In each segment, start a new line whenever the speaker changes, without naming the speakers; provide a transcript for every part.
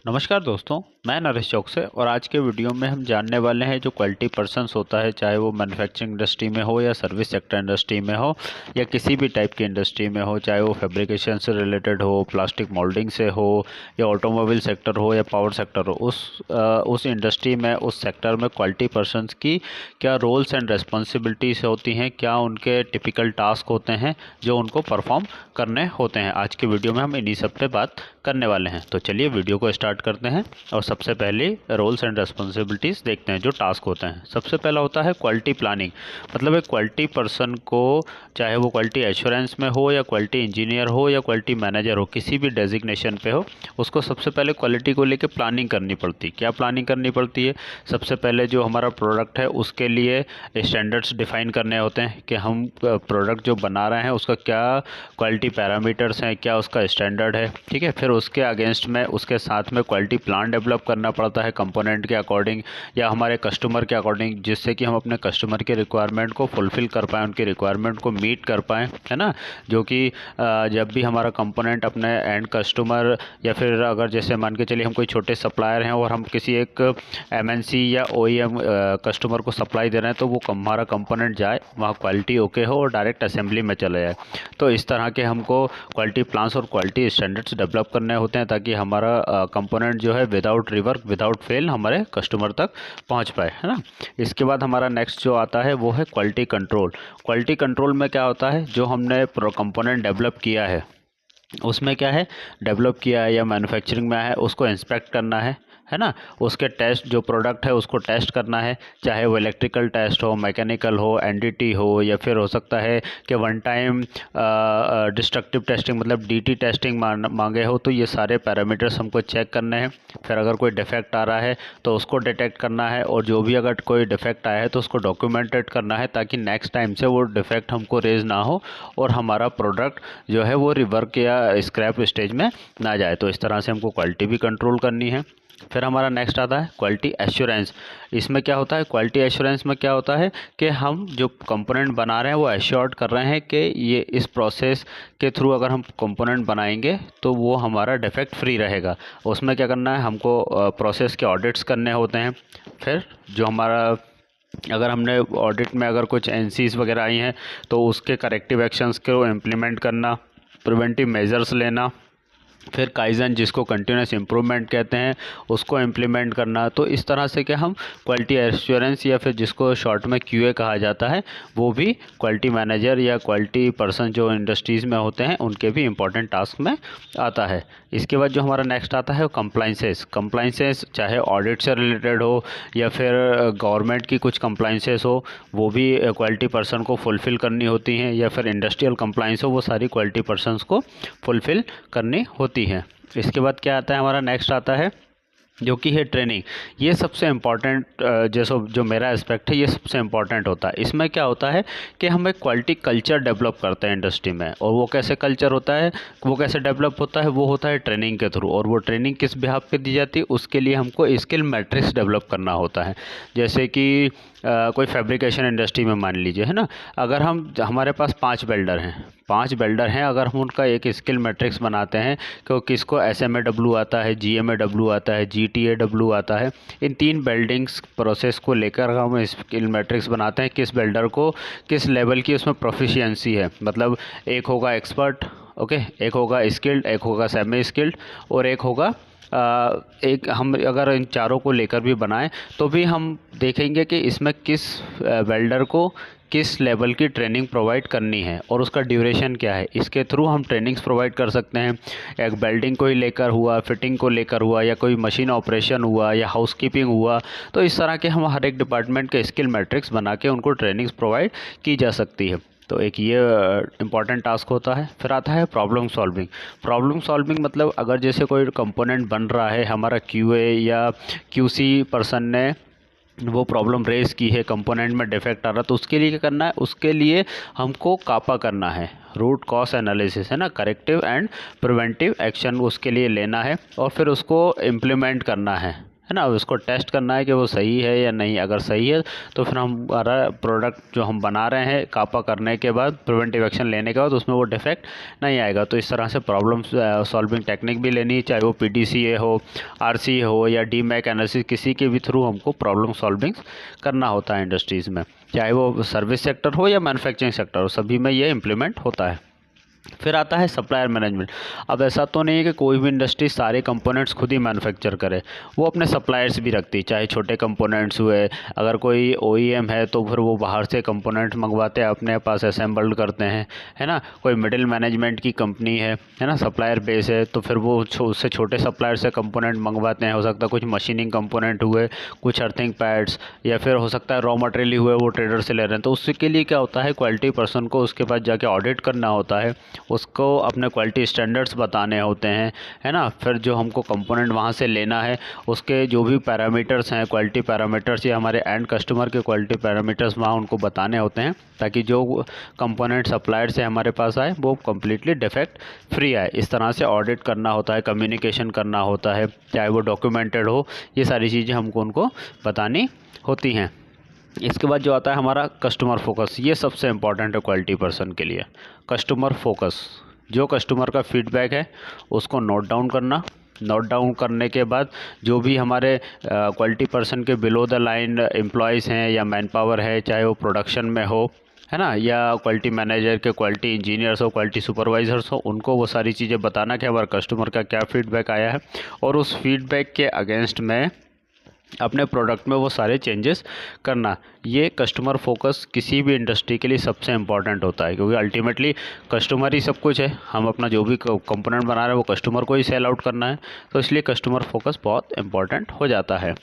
नमस्कार दोस्तों, मैं नरेश चौक से। और आज के वीडियो में हम जानने वाले हैं जो क्वालिटी पर्सन्स होता है, चाहे वो मैन्युफैक्चरिंग इंडस्ट्री में हो या सर्विस सेक्टर इंडस्ट्री में हो या किसी भी टाइप की इंडस्ट्री में हो, चाहे वो फैब्रिकेशन से रिलेटेड हो, प्लास्टिक मोल्डिंग से हो या ऑटोमोबाइल सेक्टर हो या पावर सेक्टर हो, उस इंडस्ट्री में, उस सेक्टर में क्वालिटी पर्सन्स की क्या रोल्स एंड रेस्पॉन्सिबिलिटीज़ होती हैं, क्या उनके टिपिकल टास्क होते हैं जो उनको परफॉर्म करने होते हैं। आज की वीडियो में हम इन्हीं सब पे बात करने वाले हैं। तो चलिए वीडियो को स्टार्ट करते हैं और सबसे पहले रोल्स एंड रेस्पॉन्सिबिलिटीज़ देखते हैं जो टास्क होते हैं। सबसे पहला होता है क्वालिटी प्लानिंग। मतलब एक क्वालिटी पर्सन को, चाहे वो क्वालिटी एश्योरेंस में हो या क्वालिटी इंजीनियर हो या क्वालिटी मैनेजर हो, किसी भी डेजिग्नेशन पे हो, उसको सबसे पहले क्वालिटी को लेकर प्लानिंग करनी पड़ती है। क्या प्लानिंग करनी पड़ती है? सबसे पहले जो हमारा प्रोडक्ट है उसके लिए स्टैंडर्ड्स डिफाइन करने होते हैं कि हम प्रोडक्ट जो बना रहे हैं उसका क्या क्वालिटी पैरामीटर्स हैं, क्या उसका स्टैंडर्ड है। ठीक है, फिर उसके अगेंस्ट में, उसके साथ में क्वालिटी प्लान डेवलप करना पड़ता है कंपोनेंट के अकॉर्डिंग या हमारे कस्टमर के अकॉर्डिंग, जिससे कि हम अपने कस्टमर के रिक्वायरमेंट को फुलफ़िल कर पाएँ, उनकी रिक्वायरमेंट को मीट कर पाएँ, है ना। जो कि जब भी हमारा कंपोनेंट अपने एंड कस्टमर या फिर अगर जैसे मान के चलिए हम कोई छोटे सप्लायर हैं और हम किसी एक MNC या OEM कस्टमर को सप्लाई दे रहे हैं, तो वो हमारा कंपोनेंट जाए वहाँ क्वालिटी ओके हो और डायरेक्ट असेंबली में चले जाए। तो इस तरह के हमको क्वालिटी प्लान्स और क्वालिटी स्टैंडर्ड्स डेवलप करने होते हैं ताकि हमारा कंपोनेंट जो है विदाउट रिवर्क, विदाउट फेल हमारे कस्टमर तक पहुंच पाए, है ना। इसके बाद हमारा नेक्स्ट जो आता है वो है क्वालिटी कंट्रोल। क्वालिटी कंट्रोल में क्या होता है, जो हमने कंपोनेंट डेवलप किया है उसमें क्या है, डेवलप किया है या मैन्युफैक्चरिंग में है, उसको इंस्पेक्ट करना है ना। उसके टेस्ट, जो प्रोडक्ट है उसको टेस्ट करना है, चाहे वो इलेक्ट्रिकल टेस्ट हो, मैकेनिकल हो, NDT हो, या फिर हो सकता है कि वन टाइम डिस्ट्रक्टिव टेस्टिंग मतलब DT टेस्टिंग मांगे हो। तो ये सारे पैरामीटर्स हमको चेक करने हैं। फिर अगर कोई डिफेक्ट आ रहा है तो उसको डिटेक्ट करना है, और जो भी अगर कोई डिफेक्ट आया है तो उसको डॉक्यूमेंटेड करना है ताकि नेक्स्ट टाइम से वो डिफेक्ट हमको रेज ना हो और हमारा प्रोडक्ट जो है वो रिवर्क या स्क्रैप स्टेज में ना जाए। तो इस तरह से हमको क्वालिटी भी कंट्रोल करनी है। फिर हमारा नेक्स्ट आता है क्वालिटी एश्योरेंस। इसमें क्या होता है, क्वालिटी एश्योरेंस में क्या होता है कि हम जो कंपोनेंट बना रहे हैं वो एश्योर्ड कर रहे हैं कि ये इस प्रोसेस के थ्रू अगर हम कंपोनेंट बनाएंगे तो वो हमारा डिफेक्ट फ्री रहेगा। उसमें क्या करना है, हमको प्रोसेस के ऑडिट्स करने होते हैं। फिर जो हमारा, अगर हमने ऑडिट में अगर कुछ NCs वगैरह आई हैं तो उसके करेक्टिव एक्शंस को इम्प्लीमेंट करना, प्रिवेंटिव मेजर्स लेना, फिर काइजन जिसको कंटिन्यूस इम्प्रूवमेंट कहते हैं उसको इम्प्लीमेंट करना। तो इस तरह से कि हम क्वालिटी एश्योरेंस या फिर जिसको शॉर्ट में QA कहा जाता है, वो भी क्वालिटी मैनेजर या क्वालिटी पर्सन जो इंडस्ट्रीज़ में होते हैं उनके भी इम्पॉर्टेंट टास्क में आता है। इसके बाद जो हमारा नेक्स्ट आता है वो कंप्लाइंसेस चाहे ऑडिट से रिलेटेड हो या फिर गवर्नमेंट की कुछ कंप्लाइंसेस हो, वो भी क्वालिटी पर्सन को फुलफ़िल करनी होती हैं, या फिर इंडस्ट्रियल कंप्लाइंस हो, वो सारी क्वालिटी पर्सन्स को फुलफ़िल करनी होती हैं। इसके बाद क्या आता है, हमारा नेक्स्ट आता है जो कि है ट्रेनिंग। ये सबसे इम्पॉर्टेंट, जैसे जो मेरा एस्पेक्ट है ये सबसे इम्पॉर्टेंट होता है। इसमें क्या होता है कि हम एक क्वालिटी कल्चर डेवलप करते हैं इंडस्ट्री में, और वो कैसे कल्चर होता है, वो कैसे डेवलप होता है, वो होता है ट्रेनिंग के थ्रू। और वो ट्रेनिंग किस बिहाफ पे दी जाती है, उसके लिए हमको स्किल मैट्रिक्स डेवलप करना होता है। जैसे कि कोई फैब्रिकेशन इंडस्ट्री में मान लीजिए, है ना, अगर हमारे पास 5 वेल्डर हैं, अगर हम उनका एक स्किल मैट्रिक्स बनाते हैं कि किसको SMAW आता है, GMAW आता है, GTAW आता है, इन 3 वेल्डिंग्स प्रोसेस को लेकर हम स्किल मैट्रिक्स बनाते हैं, किस वेल्डर को किस लेवल की उसमें प्रोफिशिएंसी है। मतलब एक होगा एक्सपर्ट, ओके, एक होगा स्किल्ड, एक होगा सेमी स्किल्ड, और एक होगा एक, हम अगर इन चारों को लेकर भी बनाएं तो भी हम देखेंगे कि इसमें किस वेल्डर को किस लेवल की ट्रेनिंग प्रोवाइड करनी है और उसका ड्यूरेशन क्या है। इसके थ्रू हम ट्रेनिंग्स प्रोवाइड कर सकते हैं। एक वेल्डिंग को ही लेकर हुआ, फिटिंग को लेकर हुआ, या कोई मशीन ऑपरेशन हुआ, या हाउसकीपिंग हुआ, तो इस तरह के हम हर एक डिपार्टमेंट के स्किल मैट्रिक्स बना के उनको ट्रेनिंग्स प्रोवाइड की जा सकती है। तो एक ये इम्पॉर्टेंट टास्क होता है। फिर आता है प्रॉब्लम सॉल्विंग मतलब अगर जैसे कोई कंपोनेंट बन रहा है, हमारा QA या QC पर्सन ने वो प्रॉब्लम रेज की है, कंपोनेंट में डिफेक्ट आ रहा, तो उसके लिए क्या करना है, उसके लिए हमको कापा करना है, रूट कॉज एनालिसिस, है ना, करेक्टिव एंड प्रिवेंटिव एक्शन उसके लिए लेना है और फिर उसको इम्प्लीमेंट करना है है ना। उसको टेस्ट करना है कि वो सही है या नहीं। अगर सही है तो फिर हमारा प्रोडक्ट जो हम बना रहे हैं कापा करने के बाद, प्रिवेंटिव एक्शन लेने के बाद उसमें वो डिफेक्ट नहीं आएगा। तो इस तरह से प्रॉब्लम सॉल्विंग टेक्निक भी लेनी, चाहे वो PDCA हो, RCA हो या DMAC एनालिसिस, किसी के भी थ्रू हमको प्रॉब्लम सॉल्विंग करना होता है इंडस्ट्रीज़ में, चाहे वो सर्विस सेक्टर हो या मैन्युफैक्चरिंग सेक्टर हो, सभी में ये इम्प्लीमेंट होता है। फिर आता है सप्लायर मैनेजमेंट। अब ऐसा तो नहीं है कि कोई भी इंडस्ट्री सारे कंपोनेंट्स खुद ही मैन्युफैक्चर करे, वो अपने सप्लायर्स भी रखती है। चाहे छोटे कंपोनेंट्स हुए, अगर कोई OEM है तो फिर वो बाहर से कंपोनेंट्स मंगवाते हैं, अपने पास असेंबल्ड करते हैं, है ना। कोई मिडिल मैनेजमेंट की कंपनी है ना, सप्लायर बेस है, तो फिर वो उससे छोटे सप्लायर से कंपोनेंट मंगवाते हैं। हो सकता है कुछ मशीनिंग कंपोनेंट हुए, कुछ अर्थिंग पैड्स, या फिर हो सकता है रॉ मटेरियल ही हुए वो ट्रेडर से ले रहे हैं। तो उसके लिए क्या होता है, क्वालिटी पर्सन को उसके पास जाके ऑडिट करना होता है, उसको अपने क्वालिटी स्टैंडर्ड्स बताने होते हैं, है ना। फिर जो हमको कंपोनेंट वहाँ से लेना है उसके जो भी पैरामीटर्स हैं, क्वालिटी पैरामीटर्स या हमारे एंड कस्टमर के क्वालिटी पैरामीटर्स वहाँ उनको बताने होते हैं, ताकि जो कंपोनेंट सप्लायर से हमारे पास आए वो कम्प्लीटली डिफेक्ट फ्री आए। इस तरह से ऑडिट करना होता है, कम्युनिकेशन करना होता है, चाहे वो डॉक्यूमेंटेड हो, ये सारी चीज़ें हमको उनको बतानी होती हैं। इसके बाद जो आता है हमारा कस्टमर फोकस, ये सबसे इम्पॉर्टेंट है क्वालिटी पर्सन के लिए। कस्टमर फोकस, जो कस्टमर का फीडबैक है उसको नोट डाउन करना। नोट डाउन करने के बाद जो भी हमारे क्वालिटी पर्सन के बिलो द लाइन एम्प्लॉयज़ हैं या मैन पावर है, चाहे वो प्रोडक्शन में हो, है ना, या क्वालिटी मैनेजर के क्वालिटी इंजीनियर्स हो, क्वालिटी सुपरवाइजर्स हो, उनको वो सारी चीज़ें बताना कि हमारे कस्टमर का क्या फीडबैक आया है, और उस फीडबैक के अगेंस्ट में अपने प्रोडक्ट में वो सारे चेंजेस करना। ये कस्टमर फोकस किसी भी इंडस्ट्री के लिए सबसे इम्पॉर्टेंट होता है, क्योंकि अल्टीमेटली कस्टमर ही सब कुछ है। हम अपना जो भी कंपोनेंट बना रहे हैं वो कस्टमर को ही सेल आउट करना है, तो इसलिए कस्टमर फोकस बहुत इम्पॉर्टेंट हो जाता है।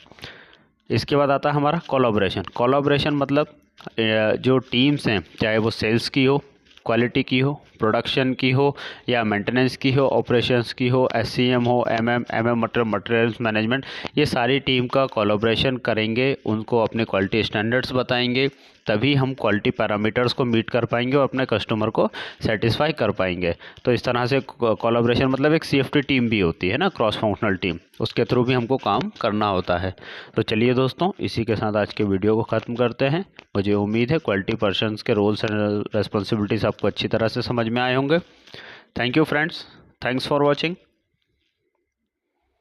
इसके बाद आता है हमारा कोलैबोरेशन। कोलैबोरेशन मतलब जो टीम्स हैं, चाहे वो सेल्स की हो, क्वालिटी की हो, प्रोडक्शन की हो, या मेंटेनेंस की हो, ऑपरेशंस की हो, SCM हो, MM मटेरियल्स मैनेजमेंट, ये सारी टीम का कोलैबोरेशन करेंगे, उनको अपने क्वालिटी स्टैंडर्ड्स बताएंगे, तभी हम क्वालिटी पैरामीटर्स को मीट कर पाएंगे और अपने कस्टमर को सेटिस्फाई कर पाएंगे। तो इस तरह से कोलैबोरेशन मतलब एक CFT टीम भी होती है ना, क्रॉस फंक्शनल टीम, उसके थ्रू भी हमको काम करना होता है। तो चलिए दोस्तों, इसी के साथ आज के वीडियो को ख़त्म करते हैं। मुझे उम्मीद है क्वालिटी पर्सन्स के रोल्स एंड रेस्पॉन्सिबिलिटीज़ आपको अच्छी तरह से समझ में आए होंगे। Thank you friends, thanks for watching.